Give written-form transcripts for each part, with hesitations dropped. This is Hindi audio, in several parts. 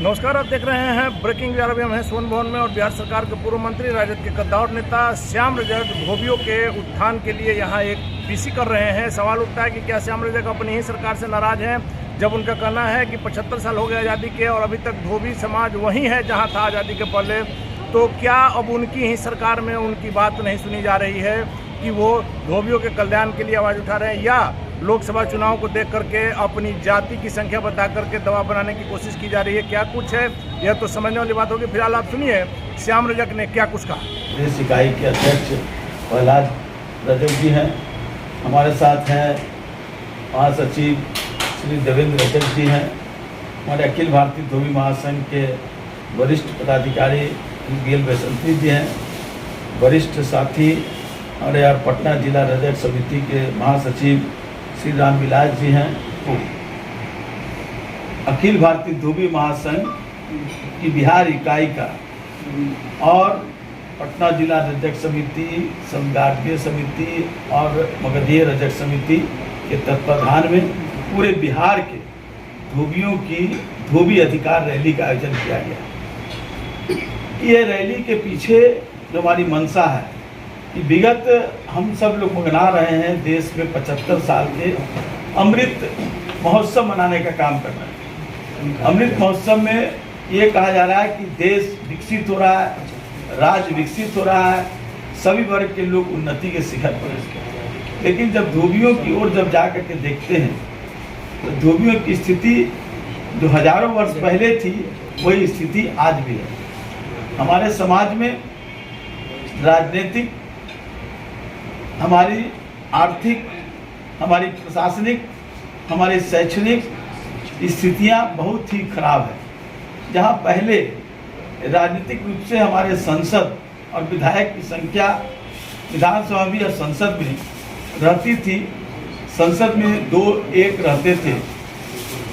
नमस्कार, आप देख रहे हैं ब्रेकिंग बिहार। अभी हम हैं सोन भवन में और बिहार सरकार के पूर्व मंत्री राजद के कद्दावर नेता श्याम रजक धोबियों के उत्थान के लिए यहाँ एक पीसी कर रहे हैं। सवाल उठता है कि क्या श्याम रजक अपनी ही सरकार से नाराज हैं, जब उनका कहना है कि 75 साल हो गए आज़ादी के और अभी तक धोबी समाज वहीं है जहाँ था आज़ादी के पहले। तो क्या अब उनकी ही सरकार में उनकी बात नहीं सुनी जा रही है कि वो धोबियों के कल्याण के लिए आवाज़ उठा रहे हैं, या लोकसभा चुनाव को देख करके अपनी जाति की संख्या बता करके दबाव बनाने की कोशिश की जा रही है? क्या कुछ है, यह तो समझने वाली बात होगी। फिलहाल आप सुनिए श्याम रजक ने क्या कुछ कहा। देश इकाई के अध्यक्ष प्रहलाद रजक जी हैं, हमारे साथ हैं महासचिव श्री देवेंद्र रजक जी हैं, हमारे अखिल भारतीय धोबी महासंघ के वरिष्ठ पदाधिकारी गेल बसंती जी हैं, वरिष्ठ साथी हमारे यार पटना जिला रजक समिति के महासचिव श्री राम विलास जी हैं, अखिल भारतीय धोबी महासंघ की बिहार इकाई का और पटना जिला रजक समिति, संगार्डीय समिति और मगधीय रजक समिति के तत्वाधान में पूरे बिहार के धोबियों की धोबी अधिकार रैली का आयोजन किया गया। ये रैली के पीछे जो हमारी मंशा है कि विगत हम सब लोग मना रहे हैं देश में 75 साल के अमृत महोत्सव मनाने का काम कर रहे हैं। अमृत महोत्सव में ये कहा जा रहा है कि देश विकसित हो रहा है, राज्य विकसित हो रहा है, सभी वर्ग के लोग उन्नति के शिखर पर हैं। लेकिन जब धोबियों की ओर जब जा कर के देखते हैं तो धोबियों की स्थिति जो हजारों वर्ष पहले थी वही स्थिति आज भी है। हमारे समाज में राजनीतिक, हमारी आर्थिक, हमारी प्रशासनिक, हमारी शैक्षणिक स्थितियां बहुत ही खराब है। जहां पहले राजनीतिक रूप से हमारे संसद और विधायक की संख्या विधानसभा भी और संसद में रहती थी, संसद में 2-1 रहते थे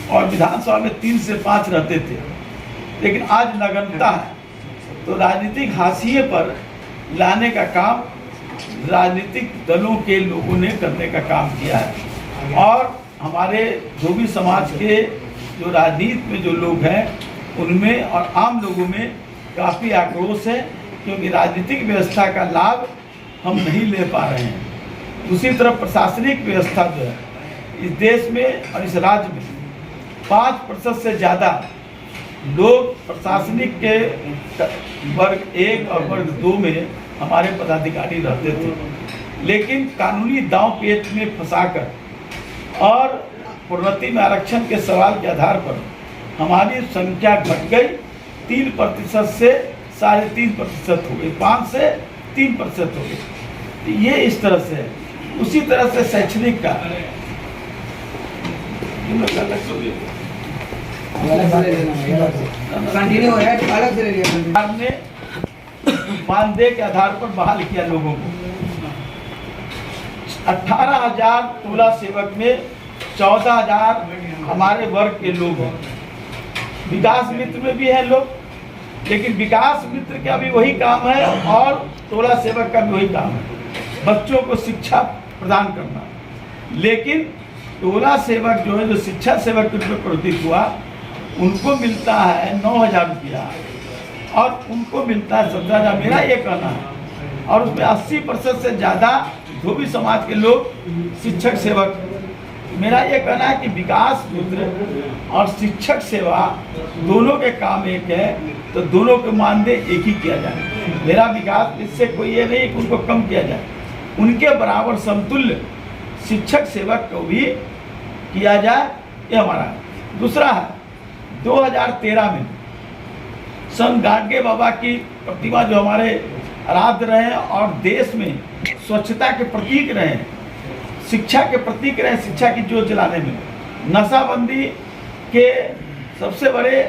और विधानसभा में 3 से 5 रहते थे, लेकिन आज नगण्यता है। तो राजनीतिक हाशिए पर लाने का काम राजनीतिक दलों के लोगों ने करने का काम किया है और हमारे धोबी समाज के जो राजनीति में जो लोग हैं उनमें और आम लोगों में काफ़ी आक्रोश है, क्योंकि राजनीतिक व्यवस्था का लाभ हम नहीं ले पा रहे हैं। दूसरी तरफ प्रशासनिक व्यवस्था जो है इस देश में और इस राज्य में 5% से ज़्यादा लोग प्रशासनिक के वर्ग 1 और वर्ग 2 में हमारे पदाधिकारी रहते थे, लेकिन कानूनी दांव पेच में फंसाकर और प्रोन्नति में आरक्षण के सवाल के आधार पर हमारी संख्या घट गई 3% से 3.5% हो गई, 5 से 3% हो गई। ये इस तरह से है। उसी तरह से शैक्षणिक का हमने मानदेय के आधार पर बहाल किया लोगों को। 18,000 टोला सेवक में 14,000 हमारे वर्ग के लोग हैं। विकास मित्र में भी हैं लोग, लेकिन विकास मित्र का भी वही काम है और टोला सेवक का भी वही काम है, बच्चों को शिक्षा प्रदान करना। लेकिन टोला सेवक जो है, जो शिक्षा सेवक के रूप में प्रवर्तित हुआ, उनको मिलता है 9,000 रुपया और उनको मिलता है 17,000। मेरा ये कहना है, और उसमें 80% से ज़्यादा धोबी समाज के लोग शिक्षक सेवक। मेरा ये कहना है कि विकास मित्र और शिक्षक सेवा दोनों के काम एक है, तो दोनों के मानदेय एक ही किया जाए। मेरा विकास इससे कोई ये नहीं कि उनको कम किया जाए, उनके बराबर समतुल्य शिक्षक सेवक को भी किया जाए, ये हमारा है। दूसरा है 2013 में संत गाडगे बाबा की प्रतिमा जो हमारे आराध्य रहे और देश में स्वच्छता के प्रतीक रहे, शिक्षा के प्रतीक रहे, शिक्षा की जोत जलाने में नशाबंदी के सबसे बड़े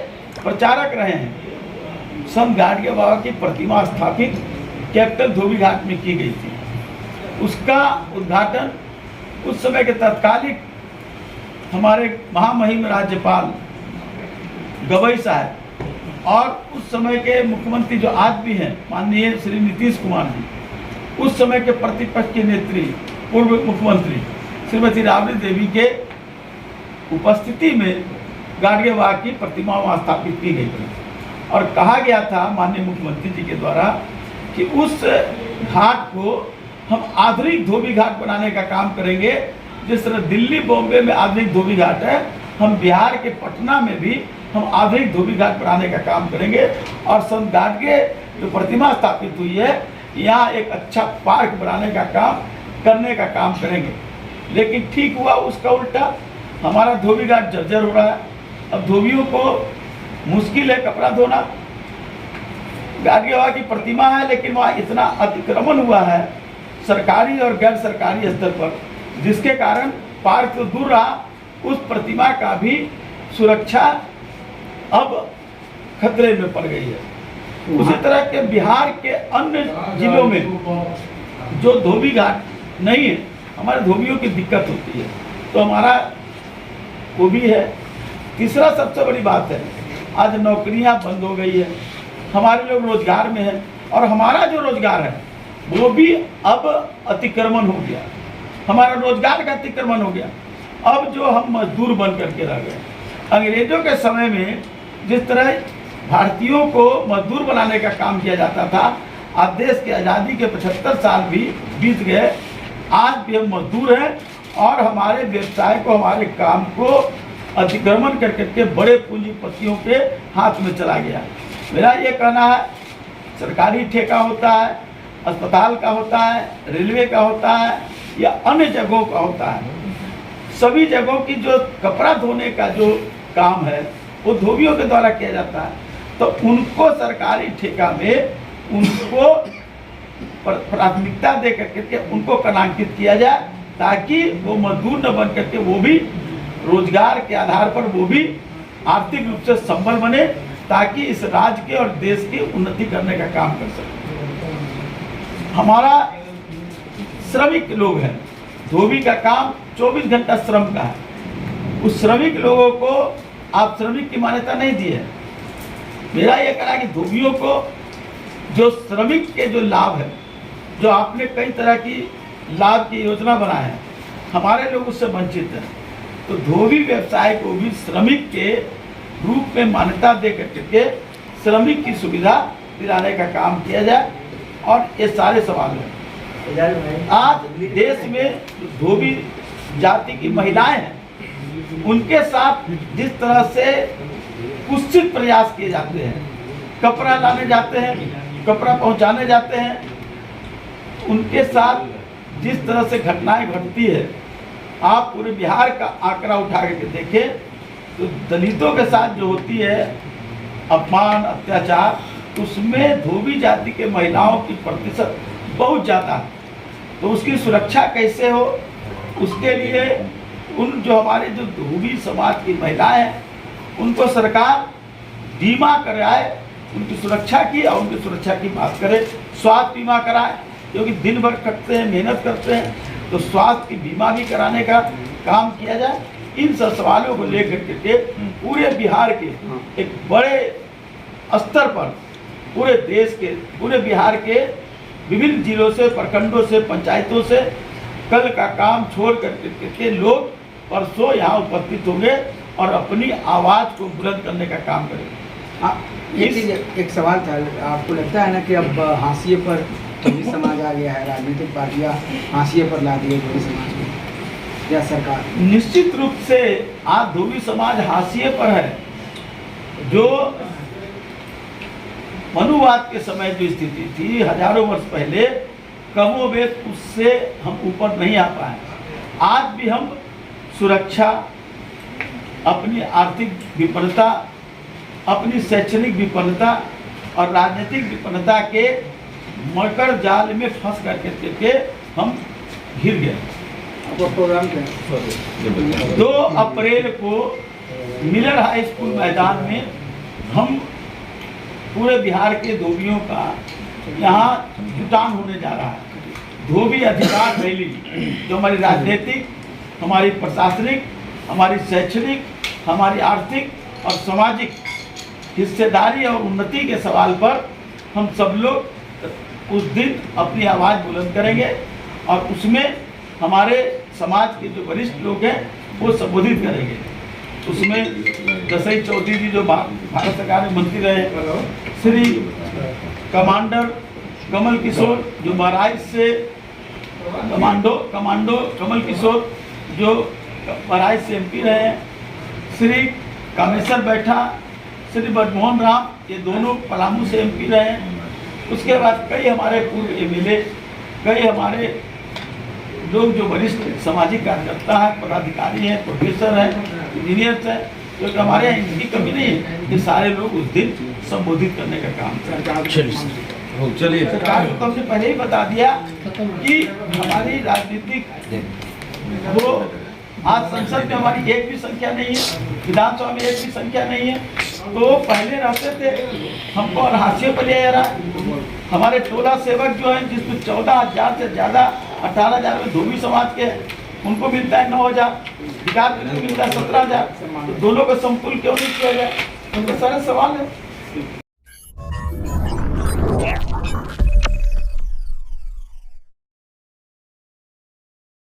प्रचारक रहे हैं। संत गाडगे बाबा की प्रतिमा स्थापित कैपिटल धोबी घाट में की गई थी। उसका उद्घाटन उस समय के तत्कालिक हमारे महामहिम राज्यपाल गवई साहब और उस समय के मुख्यमंत्री जो आज भी हैं माननीय श्री नीतीश कुमार जी, उस समय के प्रतिपक्ष की नेत्री पूर्व मुख्यमंत्री श्रीमती राबड़ी देवी के उपस्थिति में गाडगे बाबा की प्रतिमा वहाँ स्थापित की गई थी और कहा गया था माननीय मुख्यमंत्री जी के द्वारा कि उस घाट को हम आधुनिक धोबी घाट बनाने का काम करेंगे। जिस तरह दिल्ली बॉम्बे में आधुनिक धोबी घाट है, हम बिहार के पटना में भी हम आधुनिक धोबी घाट बनाने का काम करेंगे और संत गाडगे जो प्रतिमा स्थापित हुई है यहाँ एक अच्छा पार्क बनाने का काम करने का काम करेंगे। लेकिन ठीक हुआ उसका उल्टा, हमारा धोबी घाट जर्जर हो रहा है। अब धोबियों को मुश्किल है कपड़ा धोना। गाडगे बाबा की प्रतिमा है लेकिन वहाँ इतना अतिक्रमण हुआ है सरकारी और गैर सरकारी स्तर पर, जिसके कारण पार्क तो दूर रहा, उस प्रतिमा का भी सुरक्षा अब खतरे में पड़ गई है। उसी तरह के बिहार के अन्य जिलों में जो धोबी घाट नहीं है, हमारे धोबियों की दिक्कत होती है, तो हमारा वो भी है। तीसरा सबसे बड़ी बात है, आज नौकरियां बंद हो गई है, हमारे लोग रोजगार में हैं और हमारा जो रोजगार है वो भी अब अतिक्रमण हो गया, हमारा रोजगार का अतिक्रमण हो गया। अब जो हम मजदूर बन करके रह गए। अंग्रेजों के समय में जिस तरह भारतीयों को मजदूर बनाने का काम किया जाता था, आज देश की आज़ादी के 75 साल भी बीत गए, आज भी हम मजदूर हैं और हमारे व्यवसाय को, हमारे काम को अतिक्रमण कर करके बड़े पूंजीपतियों के हाथ में चला गया। मेरा ये कहना है, सरकारी ठेका होता है, अस्पताल का होता है, रेलवे का होता है या अन्य जगहों का होता है, सभी जगहों की जो कपड़ा धोने का जो काम है वो धोबियों के द्वारा किया जाता है। तो उनको सरकारी ठेका में उनको प्राथमिकता दे करके उनको कनांकित किया जाए, ताकि वो मजदूर न बन करके वो भी रोजगार के आधार पर वो भी आर्थिक रूप से संबल बने, ताकि इस राज्य के और देश की उन्नति करने का काम कर सके। हमारा श्रमिक लोग हैं, धोबी का काम 24 घंटा श्रम का है। उस श्रमिक लोगों को आप श्रमिक की मान्यता नहीं दी है। मेरा यह कहना है कि धोबियों को जो श्रमिक के जो लाभ है, जो आपने कई तरह की लाभ की योजना बनाए हैं, हमारे लोग उससे वंचित हैं। तो धोबी व्यवसाय को भी श्रमिक के रूप में मान्यता दे करके श्रमिक की सुविधा दिलाने का काम किया जाए। और ये सारे सवाल हैं। आज देश में धोबी जाति की महिलाएं हैं, उनके साथ जिस तरह से कुत्सित प्रयास किए जाते हैं, कपड़ा लाने जाते हैं, कपड़ा पहुंचाने जाते हैं, उनके साथ जिस तरह से घटनाएं घटती है, आप पूरे बिहार का आंकड़ा उठा करके देखें तो दलितों के साथ जो होती है अपमान, अत्याचार, उसमें धोबी जाति के महिलाओं की प्रतिशत बहुत ज़्यादा है। तो उसकी सुरक्षा कैसे हो, उसके लिए उन जो हमारे जो धोबी समाज की महिलाएं हैं, उनको सरकार बीमा कराए, उनकी सुरक्षा की और उनकी सुरक्षा की बात करे। स्वास्थ्य बीमा कराए, क्योंकि दिन भर खटते हैं, मेहनत करते हैं, तो स्वास्थ्य की बीमा भी कराने का काम किया जाए। इन सब सवालों को लेकर के पूरे बिहार के एक बड़े स्तर पर, पूरे देश के, पूरे बिहार के विभिन्न जिलों से, प्रखंडों से, पंचायतों से कल का काम छोड़ करके लोग परसों यहाँ उपस्थित होंगे और अपनी आवाज़ को बुलंद करने का काम करेंगे। एक सवाल था, आपको लगता है ना कि अब हाशिए पर धोबी समाज आ गया है, राजनीतिक पार्टियां हाशिए पर ला दी है धोबी समाज को या सरकार? निश्चित रूप से आज धोबी समाज हाशिए पर है। जो मनुवाद के समय जो स्थिति थी हजारों वर्ष पहले, कमोबेश उससे हम ऊपर नहीं आ पाए। आज भी हम सुरक्षा, अपनी आर्थिक विपन्नता, अपनी शैक्षणिक विपन्नता और राजनीतिक विपन्नता के मकर जाल में फंस करके हम घिर गए। प्रोग्राम 2 अप्रैल को मिलर हाई स्कूल मैदान में हम पूरे बिहार के धोबियों का यहाँ जुटान होने जा रहा है। धोबी अधिकार रैली, जो हमारी राजनीतिक, हमारी प्रशासनिक, हमारी शैक्षणिक, हमारी आर्थिक और सामाजिक हिस्सेदारी और उन्नति के सवाल पर हम सब लोग उस दिन अपनी आवाज़ बुलंद करेंगे और उसमें हमारे समाज के जो वरिष्ठ लोग हैं वो संबोधित करेंगे। उसमें दसई चौधरी जी जो भारत सरकार में मंत्री रहे, श्री कमांडर कमल किशोर जो बहराइच से कमांडो कमल किशोर जो बहराइच से MP रहे हैं, श्री कामेश्वर बैठा, श्री बजमोहन राम, ये दोनों पलामू से MP रहे हैं। उसके बाद कई हमारे पूर्व MLA, कई हमारे लोग जो वरिष्ठ सामाजिक कार्यकर्ता हैं, पदाधिकारी हैं, प्रोफेसर हैं, इंजीनियर्स हैं, क्योंकि हमारे यहाँ इनकी कमी नहीं है। ये सारे लोग उस दिन संबोधित करने का काम करें। चलिए सरकार को हमने पहले ही बता दिया कि हमारी राजनीतिक वो आज संसद में हमारी एक भी संख्या नहीं है, विधानसभा में एक भी संख्या नहीं है। तो पहले रहते थे, हमको हाशिए पर ले जा रहा है। हमारे टोला सेवक जो हैं, जिसमें 14,000 से ज़्यादा 18,000 में धोबी समाज के, उनको मिलता है 9,000, विकास मिलता है 17,000। तो दोनों को समतुल क्यों नहीं किया जाए? उनका सारा सवाल है।